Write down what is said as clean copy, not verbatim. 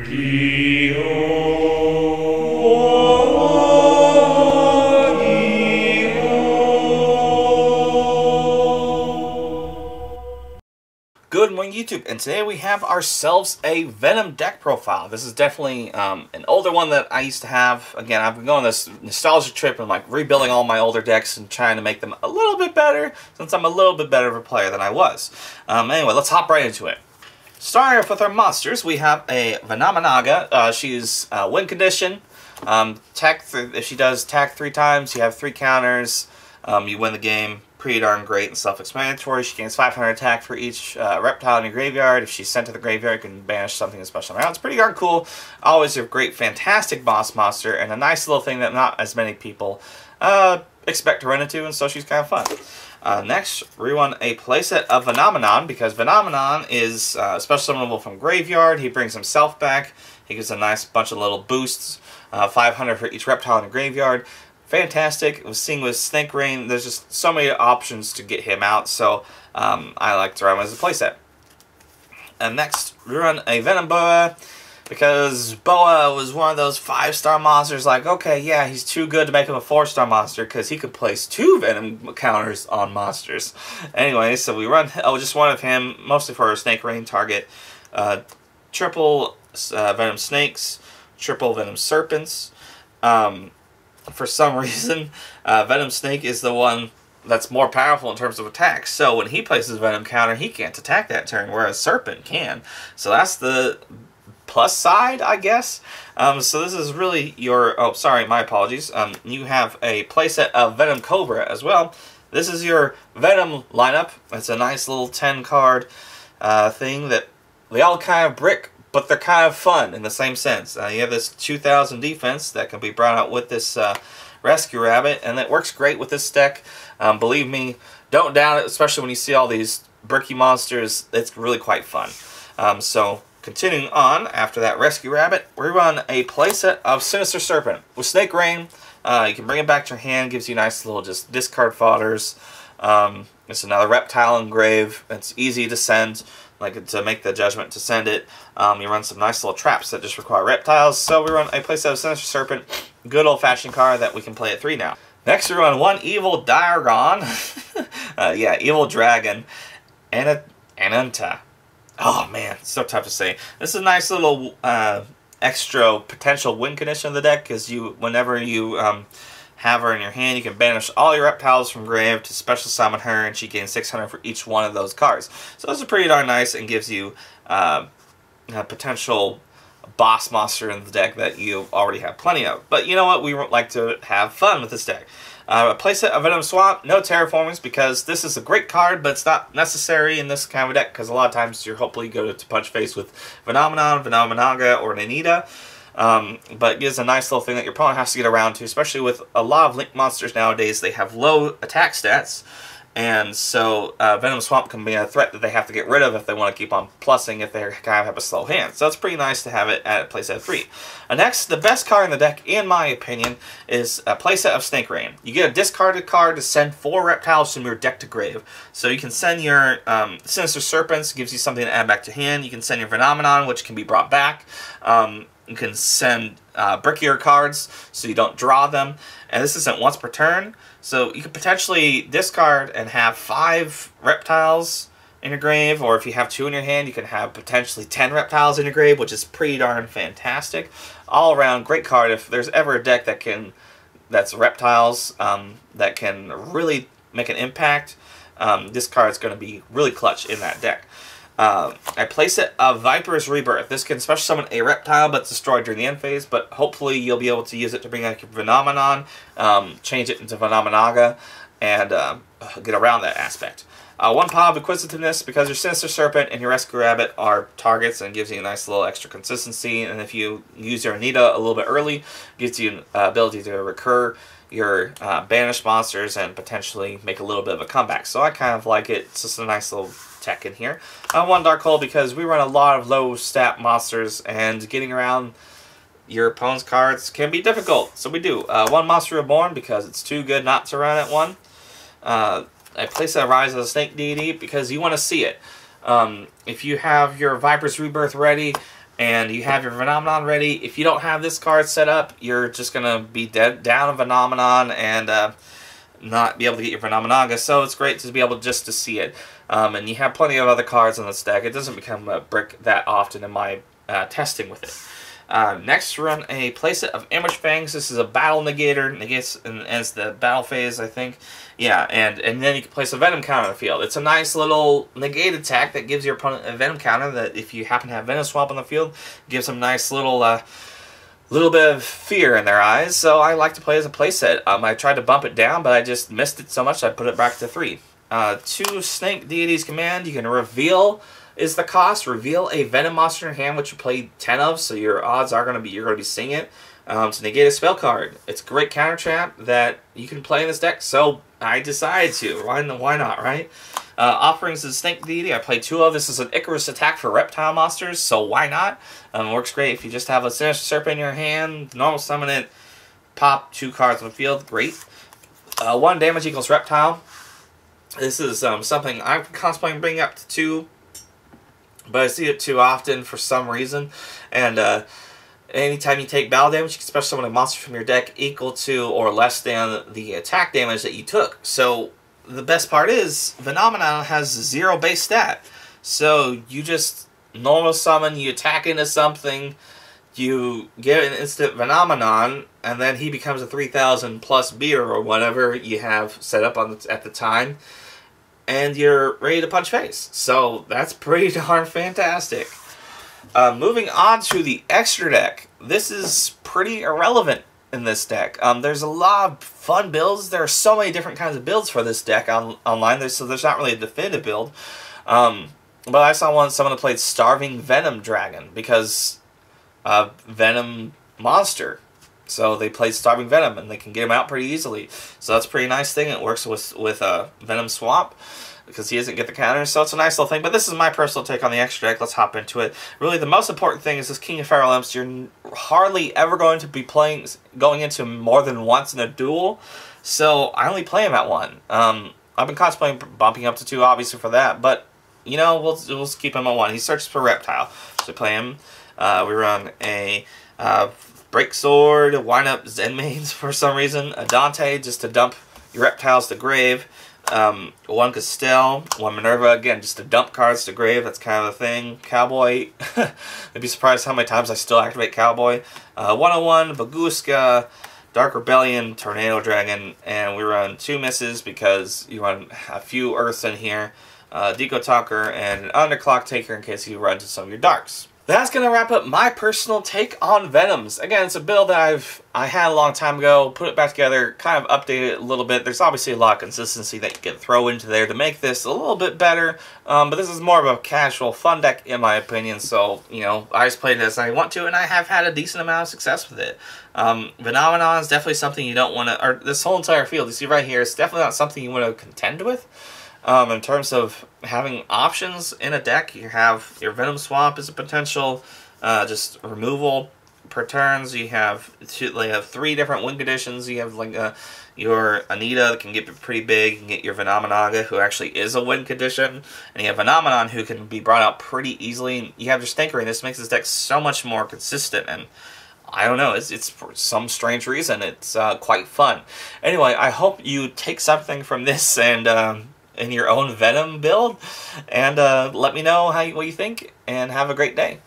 Good morning, YouTube, and today we have ourselves a Venom deck profile. This is definitely an older one that I used to have. Again, I've been going on this nostalgia trip and like rebuilding all my older decks and trying to make them a little bit better, since I'm a little bit better of a player than I was. Anyway, let's hop right into it. Starting off with our monsters, we have a Venom. She's win condition. If she does attack 3 times, you have 3 counters. You win the game. Pretty darn great and self-explanatory. She gains 500 attack for each reptile in your graveyard. If she's sent to the graveyard, you can banish something in special round. It's pretty darn cool. Always a great, fantastic boss monster, and a nice little thing that not as many people expect to run into, and so she's kind of fun. Next, we run a playset of Venom, because Venom is special summonable from graveyard. He brings himself back. He gives a nice bunch of little boosts. 500 for each reptile in the graveyard. Fantastic. Seeing with Snake Rain, there's just so many options to get him out, so I like to run him as a playset. And next, we run a Venom Boa, because Boa was one of those 5-star monsters, like, okay, yeah, he's too good to make him a 4-star monster, because he could place 2 Venom counters on monsters. Anyway, so we run just one of him, mostly for our Snake Rain target. Triple Venom Snakes, triple Venom Serpents. For some reason, Venom Snake is the one that's more powerful in terms of attack. So when he places Venom counter, he can't attack that turn, whereas Serpent can. So that's the plus side, I guess. So this is really your... Oh, sorry, my apologies. You have a playset of Venom Cobra as well. This is your Venom lineup. It's a nice little 10-card thing that they all kind of brick, but they're kind of fun in the same sense. You have this 2000 defense that can be brought out with this Rescue Rabbit, and it works great with this deck. Believe me, don't doubt it, especially when you see all these bricky monsters. It's really quite fun. So, continuing on, after that Rescue Rabbit, we run a playset of Sinister Serpent. With Snake Rain, you can bring it back to your hand, gives you nice little just discard fodders. It's another reptile engrave. It's easy to send, like to make the judgment to send it. You run some nice little traps that just require reptiles. So we run a playset of Sinister Serpent, good old-fashioned card that we can play at 3 now. Next we run one Evil Diagon, yeah, Evil Dragon, and Ananta. Oh man, so tough to say. This is a nice little extra potential win condition of the deck, because whenever you have her in your hand, you can banish all your reptiles from grave to special summon her, and she gains 600 for each one of those cards. So this is pretty darn nice and gives you a potential boss monster in the deck that you already have plenty of. But you know what? We like to have fun with this deck. A playset of Venom Swamp, no terraformings, because this is a great card, but it's not necessary in this kind of deck, because a lot of times you're hopefully going to punch face with Phenomenon, Phenomenaga, or Nanita. But it gives a nice little thing that you're probably have to get around to, especially with a lot of Link monsters nowadays. They have low attack stats, and so Venom Swamp can be a threat that they have to get rid of if they want to keep on plussing if they kind of have a slow hand. So it's pretty nice to have it at playset 3. Next, the best card in the deck, in my opinion, is a playset of Snake Rain. You get a discarded card to send 4 reptiles from your deck to grave. So you can send your Sinister Serpents, gives you something to add back to hand. You can send your Phenomenon, which can be brought back. You can send brickier cards so you don't draw them. And this isn't once per turn. So you could potentially discard and have 5 reptiles in your grave. Or if you have 2 in your hand, you can have potentially 10 reptiles in your grave, which is pretty darn fantastic. All around, great card. If there's ever a deck that's reptiles that can really make an impact, this card is going to be really clutch in that deck. I place it of Viper's Rebirth. This can special summon a reptile, but it's destroyed during the end phase, but hopefully you'll be able to use it to bring out your Phenomenon, change it into Phenomenaga, and get around that aspect. 1 Paw of Inquisitiveness, because your Sinister Serpent and your Rescue Rabbit are targets and gives you a nice little extra consistency, and if you use your Anita a little bit early, gives you an ability to recur your banished monsters and potentially make a little bit of a comeback. So I kind of like it. It's just a nice little tech in here. 1 Dark Hole, because we run a lot of low stat monsters, and getting around your opponent's cards can be difficult. So we do. 1 Monster Reborn, because it's too good not to run at 1. I place a Rise of the Snake Deity because you want to see it. If you have your Viper's Rebirth ready and you have your Phenomenon ready. If you don't have this card set up, you're just going to be dead down a Phenomenon and not be able to get your Phenomenaga, so it's great to be able just to see it. And you have plenty of other cards in this deck. It doesn't become a brick that often in my testing with it. Next, run a playset of Ambush Fangs. This is a battle negator, negates and ends the battle phase, I think. Yeah, and then you can place a Venom counter on the field. It's a nice little negate attack that gives your opponent a Venom counter that if you happen to have Venom Swamp on the field, gives them nice little bit of fear in their eyes. So I like to play as a playset. I tried to bump it down, but I just missed it so much I put it back to 3. 2 Snake Deities Command. You can reveal is the cost. Reveal a Venom monster in your hand, which you play 10 of, so your odds are you're going to be seeing it. To negate a spell card. It's a great counter trap that you can play in this deck, so I decided to. Why not, right? Offerings of Snake Deity. I played 2 of. This is an Icarus attack for reptile monsters, so why not? Works great if you just have a Sinister Serpent in your hand, normal summon it, pop 2 cards on the field. Great. 1 damage equals reptile. This is something I'm contemplating bringing up to 2, but I see it too often for some reason. And anytime you take battle damage, you can special summon a monster from your deck equal to or less than the attack damage that you took. So the best part is Phenomenon has 0 base stat. So you just normal summon, you attack into something, you get an instant Phenomenon, and then he becomes a 3,000 plus beer or whatever you have set up on at the time, and you're ready to punch face. So that's pretty darn fantastic. Moving on to the extra deck. This is pretty irrelevant in this deck. There's a lot of fun builds. There are so many different kinds of builds for this deck online, so there's not really a definitive build. But I saw someone that played Starving Venom Dragon because Venom monster. So they played Starving Venom, and they can get him out pretty easily. So that's a pretty nice thing. It works with Venom Swamp, because he doesn't get the counter, so it's a nice little thing. But this is my personal take on the extra deck. Let's hop into it. Really, the most important thing is this King of Feral Imps. You're hardly ever going to be going into more than once in a duel, so I only play him at 1. I've been contemplating bumping up to 2, obviously, for that, but, you know, we'll just keep him at 1. He searches for Reptile, so play him. We run a Break Sword, wind up Zenmaines for some reason, a Dante, just to dump your reptiles to grave. 1 Castell, 1 Minerva, again, just to dump cards to grave, that's kind of a thing. Cowboy, I'd be surprised how many times I still activate Cowboy. 101, Baguska, Dark Rebellion, Tornado Dragon, and we run 2 misses because you run a few Earths in here. Deco Talker, and an Underclock Taker in case you run into some of your Darks. That's going to wrap up my personal take on Venoms. Again, it's a build that I had a long time ago, put it back together, kind of updated it a little bit. There's obviously a lot of consistency that you can throw into there to make this a little bit better, but this is more of a casual, fun deck in my opinion, so, you know, I just played it as I want to, and I have had a decent amount of success with it. Phenomenon is definitely something you don't want to, or this whole entire field, you see right here, it's definitely not something you want to contend with. In terms of having options in a deck, you have your Venom Swamp as a potential just removal per turns. You have 3 different win conditions. You have like your Anita that can get pretty big. You can get your Phenomenaga, who actually is a win condition, and you have Phenomenon, who can be brought out pretty easily. You have your Stinker, and this makes this deck so much more consistent, and I don't know, it's for some strange reason, it's quite fun. Anyway, I hope you take something from this and in your own Venom build, and let me know what you think, and have a great day.